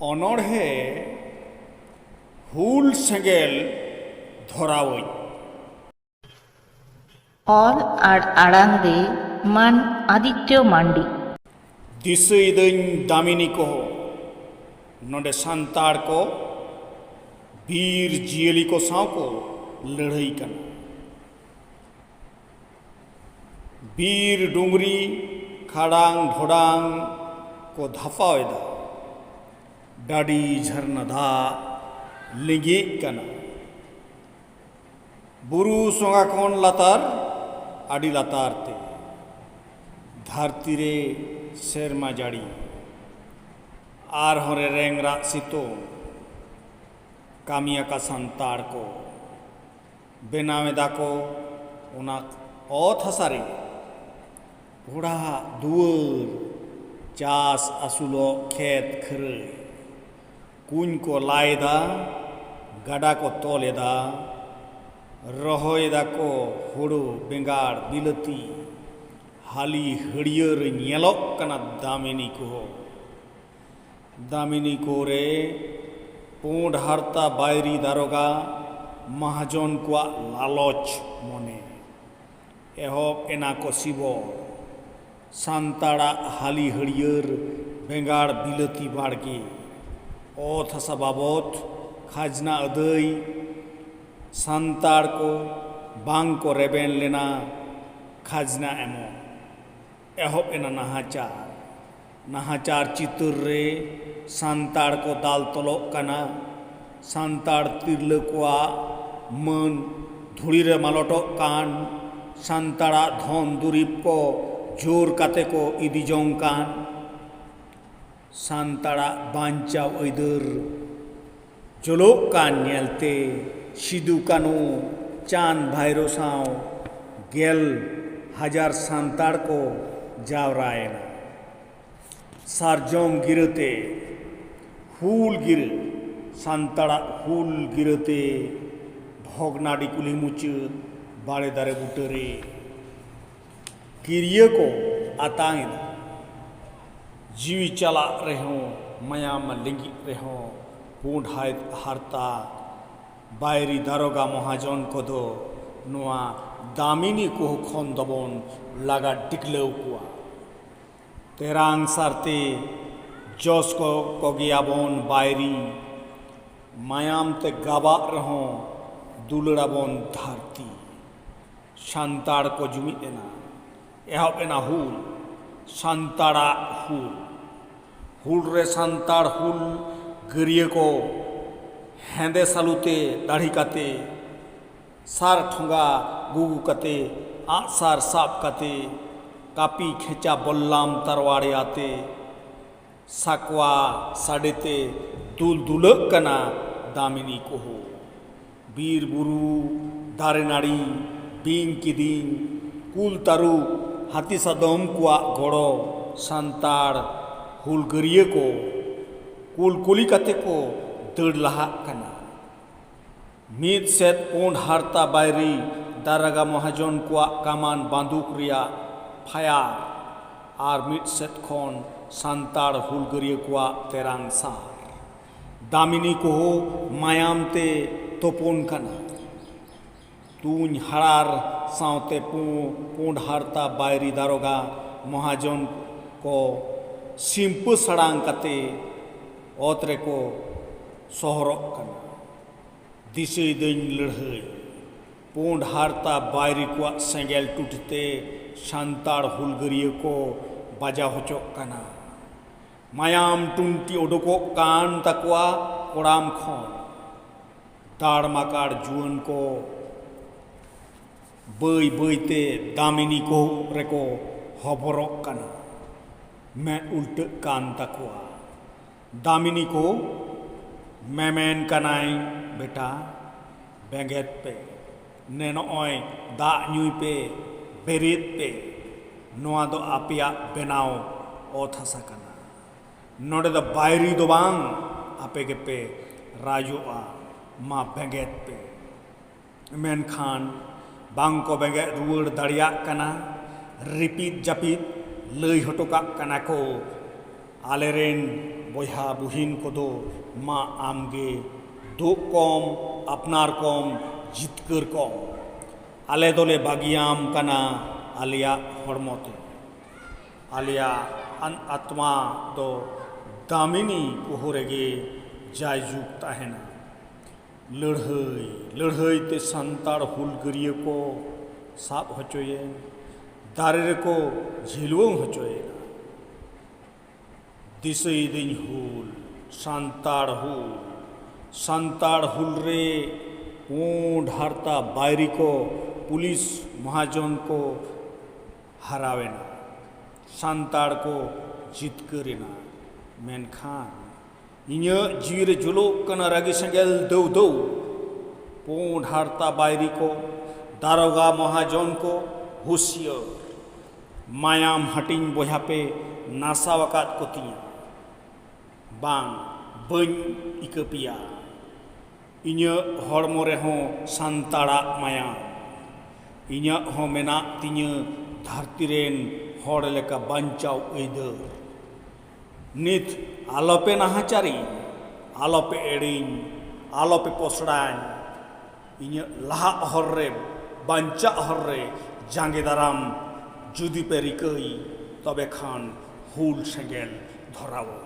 অনড়হে হুল সেঙ্গেল ধরাওই অল আর আড়াং রে মান আদিত্য মান্ডি দিসইদኝ দামিনী কহ नोडे सांताड़ को वीर जियली को साव को लड़ाई करना वीर डुंगरी खाड़ांग ढोड़ांग को धफावेदा डाडी झरना धा लिंगे करना बुरु सोंगा कौन लतार आड़ी लतार ते धरती रे शेरमा जाड़ी आर हरे रेंगरा सितो कामिया का संताड़ को बेनावेदा को उना औथ हसारे घोड़ा दुअर चास असुलो खेत खरे कुन को लाएदा गड़ा को तोलेदा रहोएदा को हुड़ो बेंगाड़ बिलती हाली हड़ियर ᱧᱮᱞᱚᱜ कना दामिनी को दामिनी कोरे पूंड हरता बायरी दारोगा महाजन को लालच मने एहब एना को शिव सांताड़ा हाली हड़ियर बेंगाड़ बिलती बाड़गे ओथ हसा बाबत खाजना अदय सांताड़ को बांग को रेबेन लेना खाजना एमो एहब एना नाहाचार चित्र रे सांताड़ को दाल तलोक कना सांताड़ तिरले कोआ मन धुड़ी रे मालटोक कान सांताड़ा धन दुरीब को जोर काते को इदी जोंग कान सांताड़ा बांचाव ऐदर जलोक कान नेलते सिदु कानु चांद भाईरो साव गेल हजार सांताड़ को जावरायना सारजम गिरते हुल गिर सांताड़ा हुल गिरते भोगनाडी कुली मुचुद बाड़े दारे बुटरे किरिय को आतांग जीवी चला रहो मयाम लिंगी रहो पूंड हारता बायरी दारोगा महाजन को दो नुआ दामिनी को खन दबन लगा डिकलेव कुआ तेरांग सारते जोस को कोगियाबन बायरी मायाम ते गाबा रहो दुलड़ाबन धरती सांताड़ को जुमी देना एहब एना हुल सांताड़ा हुल रे सांताड़ हुल गरिए को हेंदे सालुते दाढ़ी काते सार ठुंगा गुगु काते आसार साप काते कापी खेचा बल्लाम तरवाड़े आते साकवा साडेते दुल दुलक कना दामिनी को हो बीर बुरु दारे नाड़ी बिंग किदिंग कुल तारु हाथी सादम कुआ घोड़ो सांताड़ हुलगरिए को कुल कुली काते को दड़ लहा कना मीत सेत पूंड हारता बायरी दारागा महाजन कुआ कामान बांदुक रिया फाया आर मिट सेट खन सांताड़ हुलगरिए कुआ तेरांग सार दामिनी को हो मायाम ते तोपोन कना तून हरार सावते पूंड हारता बायरी दारोगा महाजन को सिंप सड़ांग कते ओतरे को सोहरक कना दिसे दिन लड़हई पूंड हारता बायरी को सेंगेल टूटते सांताड़ हुलगरिए को बाजा होचोक कना मायाम टुंटी ओडोको कान तकवा कोड़ाम खन दाड़ माकाड़ जुअन को बई बईते दामिनी को रेको हबरक कना मैं उल्ट कान तकवा दामिनी को मेमेन कनाई बेटा बेंगेत पे ने नॉय दा न्यूई पे बेरित पे नोआ दो आपिया बेनाओ ओथ हसा कना नोडे द बायरी दो बांग आपे के पे राजुआ मा बेंगेत पे मेन खान बांग को बेंगे रुड़ दड़िया कना रिपीट जपीट लई हटोका कना को आलेरेन बयहा बुहिन कोदो मा आमगे दो कम अपनार कम जितकर कम आले दोले बागियाम कना आलिया हरमते आलिया आत्मा दो दामिनी कोहरेगे जायजुग ताहेना लड़हई लड़हई ते संताड़ हुलगरिया को साब हचोये दारे को झिलवों हचोये दिसई दिन हुल संताड़ हुल रे ढारता बायरी को पुलिस महाजन को हरावेना संताड़ को जितकरेना मेनखान इन्या जीरे जुलो कना रागी संगेल दौ दौ ढारता बायरी को दारोगा महाजन को होशियार मायाम हटिंग बहा पे नासावकात को तिया बांग बन इकपिया इन्या हरमो रेहों संताड़ा मायाम इन्या हो मेना तिन्या धरती रेन हर लेका बांचाव एदर नित आलोपे नाहाचारी आलोपे एडिंग आलोपे पोसड़ान इन्या लहा हर रे बांचा हर रे जांगे दाराम जुदी पे रिकई तबे खान हुल सेंगेल धरावो।